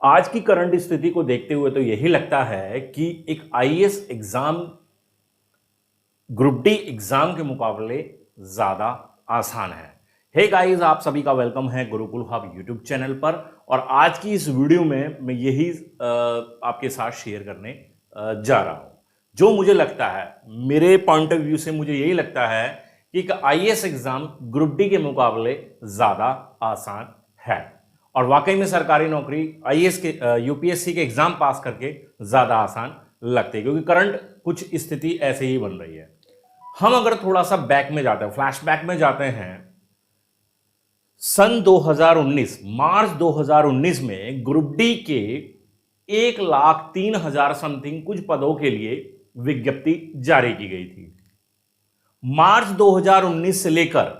आज की करंट स्थिति को देखते हुए तो यही लगता है कि एक IAS exam group D exam के मुकाबले ज्यादा आसान है। हे गाइस, आप सभी का वेलकम है गुरुकुल हब यूट्यूब चैनल पर। और आज की इस वीडियो में मैं यही आपके साथ शेयर करने जा रहा हूं। जो मुझे लगता है, मेरे पॉइंट ऑफ व्यू से मुझे यही लगता है कि एक आईएएस एग्जाम ग्रुप डी के मुकाबले ज्यादा आसान है। और वाकई में सरकारी नौकरी आईएएस के यूपीएससी के एग्जाम पास करके ज्यादा आसान लगती है, क्योंकि करंट कुछ स्थिति ऐसे ही बन रही है। हम अगर थोड़ा सा बैक में जाते हैं, फ्लैशबैक में जाते हैं, सन 2019 मार्च 2019 में ग्रुप डी के 1,03,000 समथिंग कुछ पदों के लिए विज्ञप्ति जारी की गई थी। मार्च 2019 से लेकर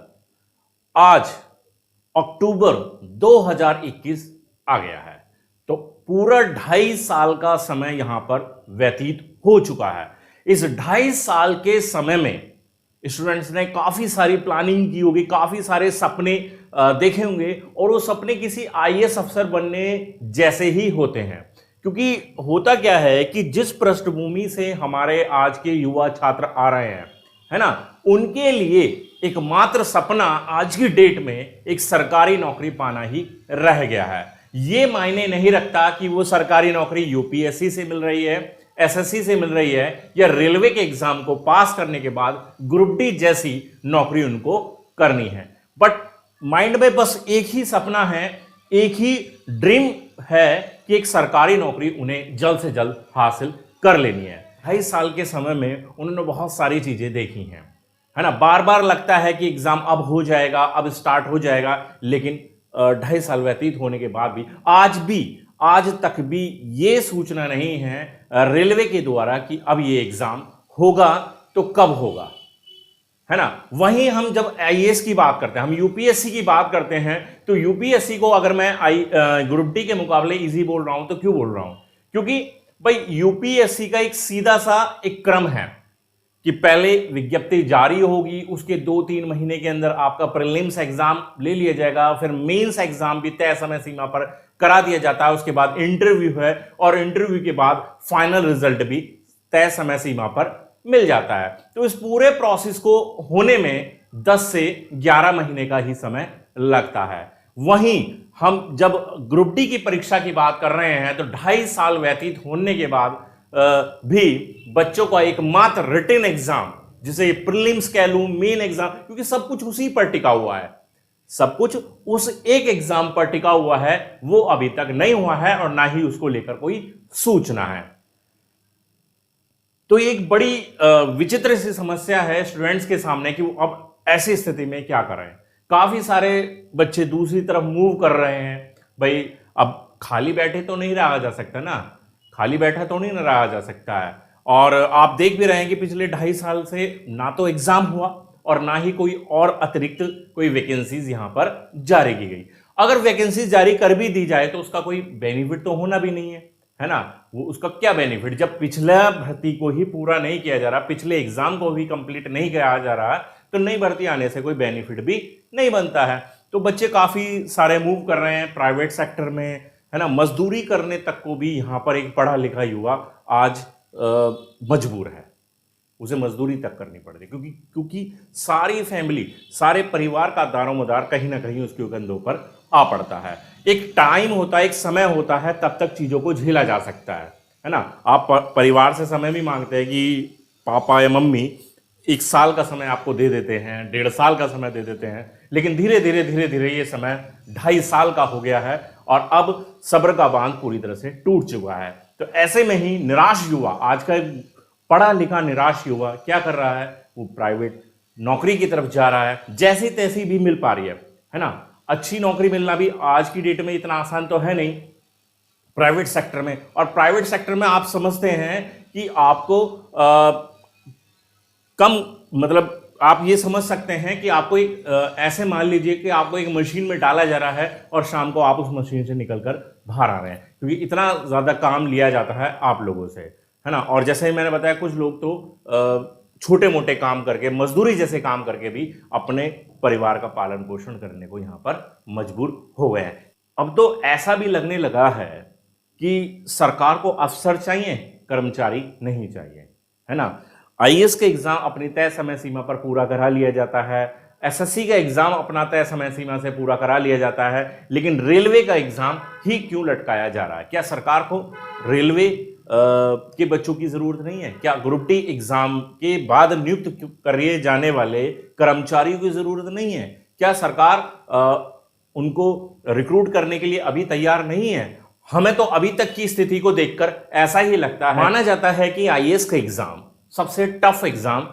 आज अक्टूबर 2021 आ गया है, तो पूरा 2.5 साल का समय यहां पर व्यतीत हो चुका है। इस 2.5 साल के समय में स्टूडेंट्स ने काफी सारी प्लानिंग की होगी, काफी सारे सपने देखे होंगे, और वो सपने किसी आईएएस अफसर बनने जैसे ही होते हैं। क्योंकि होता क्या है कि जिस पृष्ठभूमि से हमारे आज के युवा छात्र आ रहे हैं, है ना, उनके लिए एकमात्र सपना आज की डेट में एक सरकारी नौकरी पाना ही रह गया है। ये मायने नहीं रखता कि वो सरकारी नौकरी यूपीएससी से मिल रही है, एसएससी से मिल रही है, या रेलवे के एग्जाम को पास करने के बाद ग्रुप डी जैसी नौकरी उनको करनी है। बट माइंड में बस एक ही सपना है, एक ही ड्रीम है कि एक सरकारी नौकरी उन्हें जल्द से जल्द हासिल कर लेनी है। 2.5 साल के समय में उन्होंने बहुत सारी चीजें देखी हैं, है ना। बार बार लगता है कि एग्जाम अब हो जाएगा, अब स्टार्ट हो जाएगा, लेकिन 2.5 साल व्यतीत होने के बाद भी आज तक भी ये सूचना नहीं है रेलवे के द्वारा कि अब ये एग्जाम होगा तो कब होगा, है ना। वहीं हम जब आईएएस की बात करते हैं, हम यूपीएससी की बात करते हैं, तो यूपीएससी को अगर मैं ग्रुप डी के मुकाबले इजी बोल रहा हूं तो क्यों बोल रहा हूं? क्योंकि भाई यूपीएससी का एक सीधा सा एक क्रम है कि पहले विज्ञप्ति जारी होगी, उसके 2-3 महीने के अंदर आपका प्रीलिम्स एग्जाम ले लिया जाएगा, फिर मेंस एग्जाम भी तय समय सीमा पर करा दिया जाता है, उसके बाद इंटरव्यू है, और इंटरव्यू के बाद फाइनल रिजल्ट भी तय समय सीमा पर मिल जाता है। तो इस पूरे प्रोसेस को होने में 10 से 11 महीने का ही समय लगता है। वहीं हम जब ग्रुप डी की परीक्षा की बात कर रहे हैं, तो 2.5 साल व्यतीत होने के बाद भी बच्चों का एकमात्र रिटन एग्जाम, जिसे प्रीलिम्स कह लूं, मेन एग्जाम, क्योंकि सब कुछ उसी पर टिका हुआ है, सब कुछ उस एक एग्जाम पर टिका हुआ है, वो अभी तक नहीं हुआ है, और ना ही उसको लेकर कोई सूचना है। तो एक बड़ी विचित्र सी समस्या है स्टूडेंट्स के सामने कि वो अब ऐसी स्थिति में क्या कर रहे हैं। काफी सारे बच्चे दूसरी तरफ मूव कर रहे हैं। भाई, अब खाली बैठे तो नहीं रहा जा सकता ना, खाली बैठा तो नहीं रहा जा सकता है। और आप देख भी रहे हैं कि पिछले 2.5 साल से ना तो एग्जाम हुआ और ना ही कोई और अतिरिक्त कोई वैकेंसीज यहां पर जारी की गई। अगर वैकेंसीज जारी कर भी दी जाए तो उसका कोई बेनिफिट तो होना भी नहीं है ना। वो उसका क्या बेनिफिट, जब पिछला भर्ती को ही पूरा नहीं किया जा रहा, पिछले एग्जाम को भी कंप्लीट नहीं किया जा रहा, तो नई भर्ती आने से कोई बेनिफिट भी नहीं बनता है। तो बच्चे काफी सारे मूव कर रहे हैं प्राइवेट सेक्टर में, है ना। मजदूरी करने तक को भी यहां पर एक पढ़ा लिखा युवा आज मजबूर है, उसे मजदूरी तक करनी पड़ रही, क्योंकि सारी फैमिली, सारे परिवार का दारोमदार कहीं ना कहीं उसके कंधों पर आ पड़ता है। एक टाइम होता है, एक समय होता है, तब तक चीजों को झेला जा सकता है ना। आप परिवार से समय भी मांगते हैं कि पापा या मम्मी 1 साल का समय आपको दे देते हैं, 1.5 साल का समय दे देते हैं, लेकिन धीरे धीरे ये समय 2.5 साल का हो गया है, और अब सब्र का बांध पूरी तरह से टूट चुका है। तो ऐसे में ही निराश युवा, आज का पढ़ा लिखा निराश युवा क्या कर रहा है, वो प्राइवेट नौकरी की तरफ जा रहा है, जैसी तैसी भी मिल पा रही है ना। अच्छी नौकरी मिलना भी आज की डेट में इतना आसान तो है नहीं प्राइवेट सेक्टर में। और प्राइवेट सेक्टर में आप समझते हैं कि आपको कम, मतलब आप ये समझ सकते हैं कि आपको एक ऐसे मान लीजिए कि आपको एक मशीन में डाला जा रहा है और शाम को आप उस मशीन से निकलकर बाहर आ रहे हैं, क्योंकि इतना ज्यादा काम लिया जाता है आप लोगों से, है ना। और जैसे ही मैंने बताया, कुछ लोग तो छोटे मोटे काम करके, मजदूरी जैसे काम करके भी अपने परिवार का पालन पोषण करने को यहां पर मजबूर हो गए हैं। अब तो ऐसा भी लगने लगा है कि सरकार को अफसर चाहिए, कर्मचारी नहीं चाहिए, है ना। आईएएस का एग्जाम अपनी तय समय सीमा पर पूरा करा लिया जाता है, एसएससी का एग्जाम अपना तय समय सीमा से पूरा करा लिया जाता है, लेकिन रेलवे का एग्जाम ही क्यों लटकाया जा रहा है? क्या सरकार को रेलवे के बच्चों की जरूरत नहीं है? क्या ग्रुप डी एग्जाम के बाद नियुक्त करे जाने वाले कर्मचारियों की जरूरत नहीं है? क्या सरकार उनको रिक्रूट करने के लिए अभी तैयार नहीं है? हमें तो अभी तक की स्थिति को देखकर ऐसा ही लगता है। माना जाता है कि आईएएस का एग्जाम सबसे टफ एग्जाम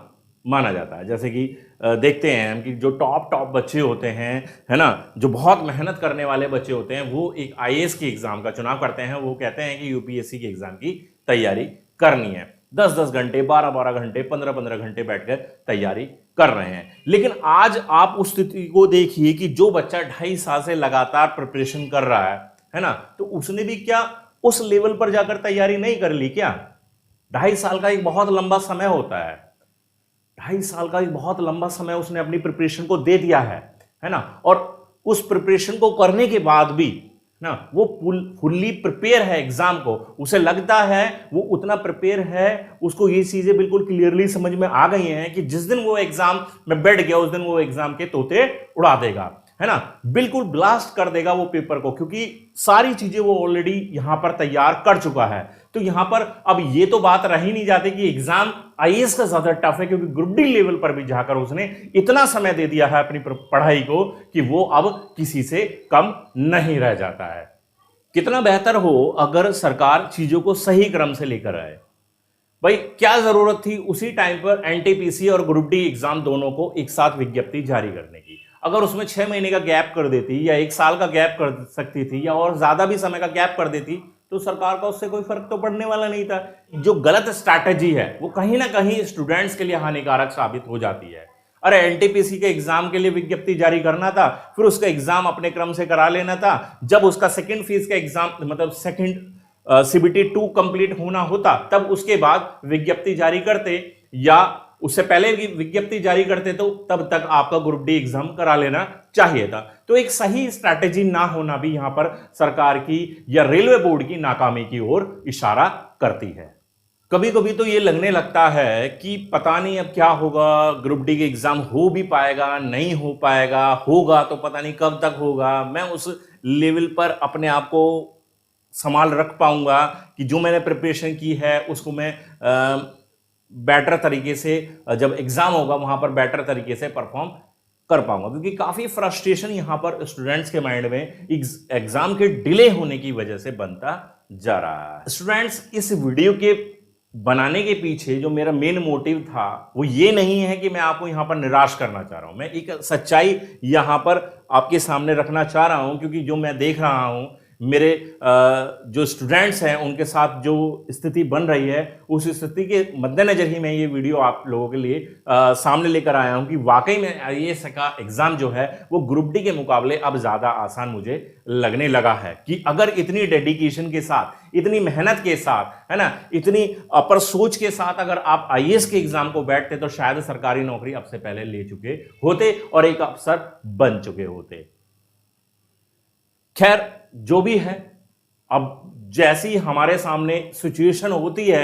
माना जाता है। जैसे कि देखते हैं हम कि जो टॉप बच्चे होते हैं, है ना, जो बहुत मेहनत करने वाले बच्चे होते हैं, वो एक आईएएस के एग्जाम का चुनाव करते हैं। वो कहते हैं कि यूपीएससी के एग्जाम की तैयारी करनी है, 10-10 घंटे, 12-12 घंटे, 15-15 घंटे बैठकर तैयारी कर रहे हैं। लेकिन आज आप उस स्थिति को देखिए कि जो बच्चा 2.5 साल से लगातार प्रिपरेशन कर रहा है ना, तो उसने भी क्या उस लेवल पर जाकर तैयारी नहीं कर ली क्या? 2.5 साल का एक बहुत लंबा समय होता है। 2.5 साल का एक बहुत लंबा समय उसने अपनी प्रिपरेशन को दे दिया है ना। और उस प्रिपरेशन को करने के बाद भी ना वो फुल्ली प्रिपेयर है एग्जाम को, उसे लगता है वो उतना प्रिपेयर है, उसको ये चीजें बिल्कुल क्लियरली समझ में आ गई हैं कि जिस दिन वो एग्जाम में बैठ गया उस दिन वो एग्जाम के तोते उड़ा देगा, है ना, बिल्कुल ब्लास्ट कर देगा वो पेपर को, क्योंकि सारी चीजें वो ऑलरेडी यहां पर तैयार कर चुका है। तो यहां पर अब ये तो बात रह ही नहीं जाती कि एग्जाम आईएएस का ज्यादा टफ है, क्योंकि ग्रुप डी लेवल पर भी जाकर उसने इतना समय दे दिया है अपनी पढ़ाई को कि वो अब किसी से कम नहीं रह जाता है। कितना बेहतर हो अगर सरकार चीजों को सही क्रम से लेकर आए। भाई क्या जरूरत थी उसी टाइम पर एनटीपीसी और ग्रुप डी एग्जाम दोनों को एक साथ विज्ञप्ति जारी करने की? अगर उसमें 6 महीने का गैप कर देती या 1 साल का गैप कर सकती थी या और ज्यादा भी समय का गैप कर देती तो सरकार का उससे कोई फर्क तो पड़ने वाला नहीं था। जो गलत स्ट्रैटेजी है वो कहीं ना कहीं स्टूडेंट्स के लिए हानिकारक साबित हो जाती है। अरे एनटीपीसी के एग्जाम के लिए विज्ञप्ति जारी करना था, फिर उसका एग्जाम अपने क्रम से करा लेना था। जब उसका सेकंड फेज का एग्जाम मतलब सेकंड सीबीटी 2 कंप्लीट होना होता तब उसके बाद विज्ञप्ति जारी करते, या उससे पहले विज्ञप्ति जारी करते तो तब तक आपका ग्रुप डी एग्जाम करा लेना चाहिए था। तो एक सही स्ट्रैटेजी ना होना भी यहां पर सरकार की या रेलवे बोर्ड की नाकामी की ओर इशारा करती है। कभी कभी तो ये लगने लगता है कि पता नहीं अब क्या होगा, ग्रुप डी के एग्जाम हो भी पाएगा नहीं हो पाएगा, होगा तो पता नहीं कब तक होगा, मैं उस लेवल पर अपने आप को संभाल रख पाऊंगा कि जो मैंने प्रिपरेशन की है उसको मैं बेटर तरीके से जब एग्जाम होगा वहां पर बेटर तरीके से परफॉर्म कर पाऊंगा। क्योंकि काफी फ्रस्ट्रेशन यहां पर स्टूडेंट्स के माइंड में एग्जाम के डिले होने की वजह से बनता जा रहा है। स्टूडेंट्स, इस वीडियो के बनाने के पीछे जो मेरा मेन मोटिव था वो ये नहीं है कि मैं आपको यहां पर निराश करना चाह रहा हूं, मैं एक सच्चाई यहां पर आपके सामने रखना चाह रहा हूं। क्योंकि जो मैं देख रहा हूं मेरे जो स्टूडेंट्स हैं उनके साथ जो स्थिति बन रही है, उस स्थिति के मद्देनजर ही मैं ये वीडियो आप लोगों के लिए सामने लेकर आया हूं कि वाकई में आईएएस का एग्जाम जो है वो ग्रुप डी के मुकाबले अब ज़्यादा आसान मुझे लगने लगा है। कि अगर इतनी डेडिकेशन के साथ, इतनी मेहनत के साथ, है ना, इतनी अपर सोच के साथ अगर आप आईएएस के एग्जाम को बैठते तो शायद सरकारी नौकरी अब से पहले ले चुके होते और एक अफसर बन चुके होते। खैर जो भी है, अब जैसी हमारे सामने सिचुएशन होती है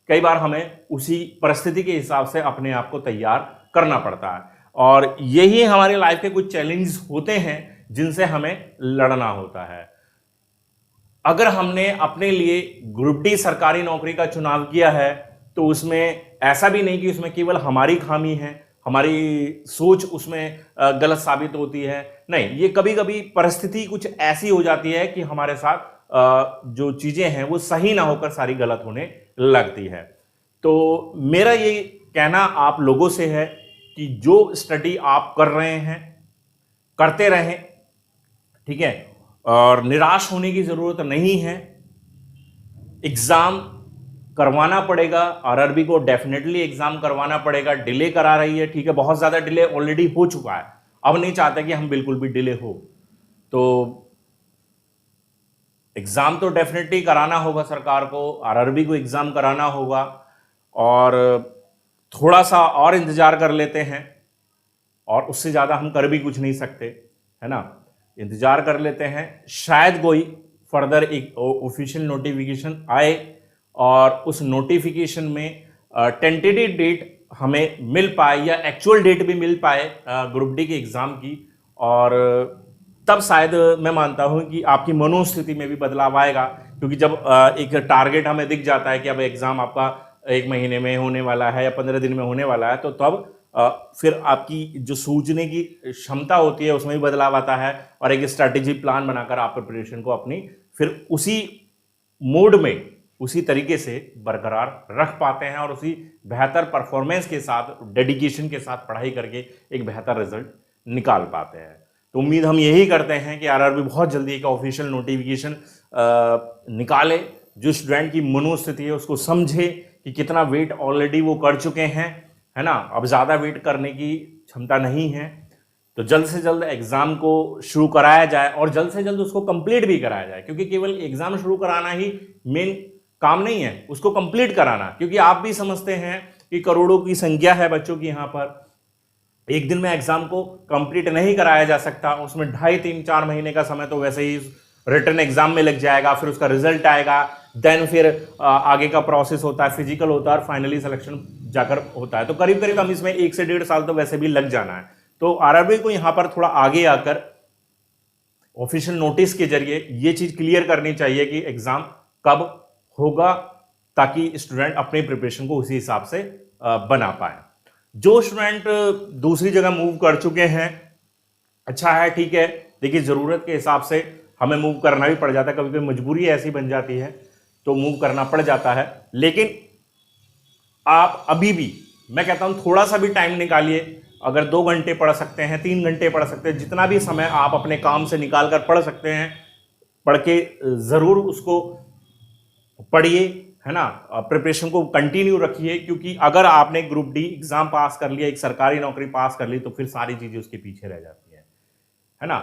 कई बार हमें उसी परिस्थिति के हिसाब से अपने आप को तैयार करना पड़ता है, और यही हमारे लाइफ के कुछ चैलेंजेस होते हैं जिनसे हमें लड़ना होता है। अगर हमने अपने लिए ग्रुप डी सरकारी नौकरी का चुनाव किया है तो उसमें ऐसा भी नहीं कि उसमें केवल हमारी खामी है, हमारी सोच उसमें गलत साबित होती है। नहीं, ये कभी कभी परिस्थिति कुछ ऐसी हो जाती है कि हमारे साथ जो चीजें हैं वो सही ना होकर सारी गलत होने लगती है। तो मेरा ये कहना आप लोगों से है कि जो स्टडी आप कर रहे हैं करते रहें, ठीक है, और निराश होने की जरूरत नहीं है। एग्जाम करवाना पड़ेगा, आरआरबी को डेफिनेटली एग्जाम करवाना पड़ेगा। डिले करा रही है, ठीक है, बहुत ज्यादा डिले ऑलरेडी हो चुका है, अब नहीं चाहते कि हम बिल्कुल भी डिले हो। तो एग्जाम तो डेफिनेटली कराना होगा सरकार को, आरआरबी को एग्जाम कराना होगा, और थोड़ा सा और इंतजार कर लेते हैं, और उससे ज्यादा हम कर भी कुछ नहीं सकते, है ना। इंतजार कर लेते हैं, शायद कोई फर्दर एक ऑफिशियल नोटिफिकेशन आए और उस नोटिफिकेशन में टेंटेटिव डेट हमें मिल पाए या एक्चुअल डेट भी मिल पाए ग्रुप डी के एग्ज़ाम की, और तब शायद मैं मानता हूं कि आपकी मनोस्थिति में भी बदलाव आएगा। क्योंकि जब एक टारगेट हमें दिख जाता है कि अब एग्ज़ाम आपका 1 महीने में होने वाला है या 15 दिन में होने वाला है, तो तब फिर आपकी जो सूझने की क्षमता होती है उसमें भी बदलाव आता है, और एक स्ट्रैटेजी प्लान बनाकर आप प्रिपरेशन को अपनी फिर उसी मोड में उसी तरीके से बरकरार रख पाते हैं और उसी बेहतर परफॉर्मेंस के साथ, डेडिकेशन के साथ पढ़ाई करके एक बेहतर रिजल्ट निकाल पाते हैं। तो उम्मीद हम यही करते हैं कि आरआरबी बहुत जल्दी एक ऑफिशियल नोटिफिकेशन निकाले, जो स्टूडेंट की मनोस्थिति है उसको समझे कि कितना वेट ऑलरेडी वो कर चुके हैं, है ना, अब ज़्यादा वेट करने की क्षमता नहीं है। तो जल्द से जल्द एग्ज़ाम को शुरू कराया जाए और जल्द से जल्द उसको कंप्लीट भी कराया जाए, क्योंकि केवल एग्ज़ाम शुरू कराना ही मेन काम नहीं है, उसको कंप्लीट कराना। क्योंकि आप भी समझते हैं कि करोड़ों की संख्या है बच्चों की, यहाँ पर एक दिन में एग्ज़ाम को कंप्लीट नहीं कराया जा सकता। उसमें 2.5, 3, 4 महीने का समय तो वैसे ही रिटन एग्जाम में लग जाएगा, फिर उसका रिजल्ट आएगा, देन फिर आगे का प्रोसेस होता है, फिजिकल होता है और फाइनली सिलेक्शन जाकर होता है। तो करीब करीब हम इसमें 1 से 1.5 साल तो वैसे भी लग जाना है। तो आरआरबी को यहाँ पर थोड़ा आगे आकर ऑफिशियल नोटिस के जरिए ये चीज क्लियर करनी चाहिए कि एग्जाम कब होगा, ताकि स्टूडेंट अपने प्रिपरेशन को उसी हिसाब से बना पाए। जो स्टूडेंट दूसरी जगह मूव कर चुके हैं, अच्छा है, ठीक है। देखिए, जरूरत के हिसाब से हमें मूव करना भी पड़ जाता है, कभी कभी मजबूरी ऐसी बन जाती है तो मूव करना पड़ जाता है। लेकिन आप अभी भी, मैं कहता हूं, थोड़ा सा भी टाइम निकालिए। अगर 2 घंटे पढ़ सकते हैं, 3 घंटे पढ़ सकते हैं, जितना भी समय आप अपने काम से निकाल कर पढ़ सकते हैं, पढ़ के जरूर उसको पढ़िए, है ना। प्रिपरेशन को कंटिन्यू रखिए, क्योंकि अगर आपने ग्रुप डी एग्जाम पास कर लिया, एक सरकारी नौकरी पास कर ली, तो फिर सारी चीजें उसके पीछे रह जाती है ना।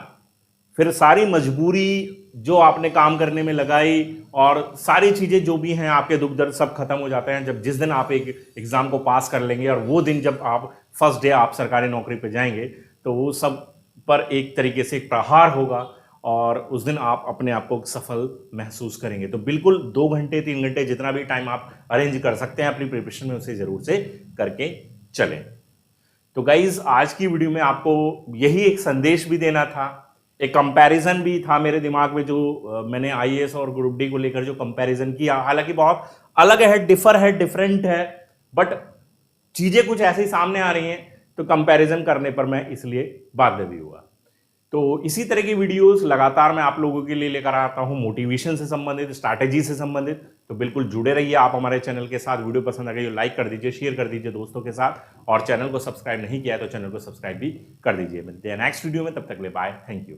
फिर सारी मजबूरी जो आपने काम करने में लगाई और सारी चीजें जो भी हैं, आपके दुख दर्द सब खत्म हो जाते हैं जब जिस दिन आप एक एग्जाम को पास कर लेंगे। और वो दिन जब आप फर्स्ट डे आप सरकारी नौकरी पे जाएंगे, तो वो सब पर एक तरीके से एक प्रहार होगा और उस दिन आप अपने आप को सफल महसूस करेंगे। तो बिल्कुल 2 घंटे 3 घंटे जितना भी टाइम आप अरेंज कर सकते हैं अपनी प्रिपरेशन में, उसे जरूर से करके चलें। तो गाइज, आज की वीडियो में आपको यही एक संदेश भी देना था, एक कंपैरिजन भी था मेरे दिमाग में, जो मैंने आईएएस और ग्रुप डी को लेकर जो कंपैरिजन किया। हालांकि बहुत अलग है, डिफरेंट है, बट चीजें कुछ ऐसे ही सामने आ रही हैं, तो कंपैरिजन करने पर मैं इसलिए बाध्य भी हुआ। तो इसी तरह की वीडियोस लगातार मैं आप लोगों के लिए लेकर आता हूं, मोटिवेशन से संबंधित, स्ट्रैटेजी से संबंधित। तो बिल्कुल जुड़े रहिए आप हमारे चैनल के साथ। वीडियो पसंद आ गई तो लाइक कर दीजिए, शेयर कर दीजिए दोस्तों के साथ, और चैनल को सब्सक्राइब नहीं किया है तो चैनल को सब्सक्राइब भी कर दीजिए। मिलते हैं नेक्स्ट वीडियो में, तब तक ले बाय, थैंक यू।